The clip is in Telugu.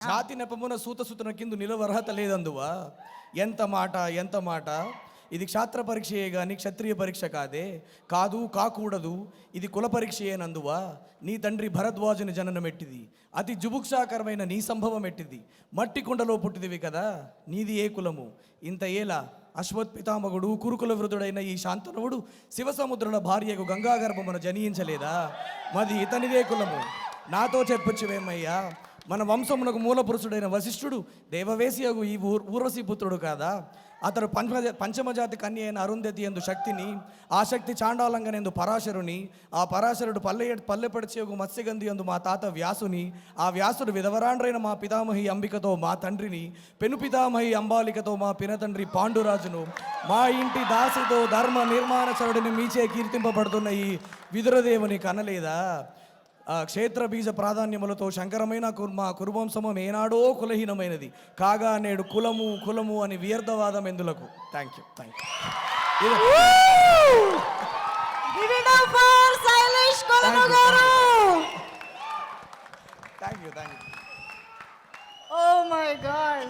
ఛాతి నెపమున సూతసుతున కిందు నిలవరహత లేదందువా. ఎంత మాట ఎంత మాట. ఇది క్షాత్ర పరీక్షయే గాని క్షత్రియ పరీక్ష కాదే. కాదు కాకూడదు, ఇది కుల పరీక్షయేనందువా. నీ తండ్రి భరద్వాజుని జననం ఎట్టిది, అతి జుభుక్షాకరమైన నీ సంభవం ఎట్టిది. మట్టి కుండలో పుట్టిదివి కదా, నీది ఏ కులము. ఇంత ఏలా అశ్వత్పితామగుడు కురుకుల వృధుడైన ఈ శాంతనువుడు శివసముద్రుల భార్యకు గంగాగర్భమున జనించలేదా. మది ఇతనిదే కులము. నాతో చెప్పొచ్చువేమయ్యా. మన వంశమునకు మూల పురుషుడైన వశిష్ఠుడు దేవవేశియగు ఈ ఊర్వశీ పుత్రుడు కాదా. అతడు పంచమజాతి కన్య అయిన అరుంధతి ఎందు శక్తిని, ఆ శక్తి చాండాలంగనెందు పరాశరుని, ఆ పరాశరుడు పల్లెపడిచేగు మత్స్యగంధి ఎందు మా తాత వ్యాసుని, ఆ వ్యాసుడు విధవరాండ్రైన మా పితామహి అంబికతో మా తండ్రిని, పెను పితామహి అంబాలికతో మా పినతండ్రి పాండురాజును, మా ఇంటి దాసితో ధర్మ నిర్మాణచరుడిని మీచే కీర్తింపబడుతున్న ఈ విదురదేవుని కనలేదా. క్షేత్ర బీజ ప్రాధాన్యములతో శంకరమైన మా కురువంశము ఏనాడో కులహీనమైనది కాగా నేడు కులము కులము అని వ్యర్థవాదం ఎందులకు. Thank you Oh my God.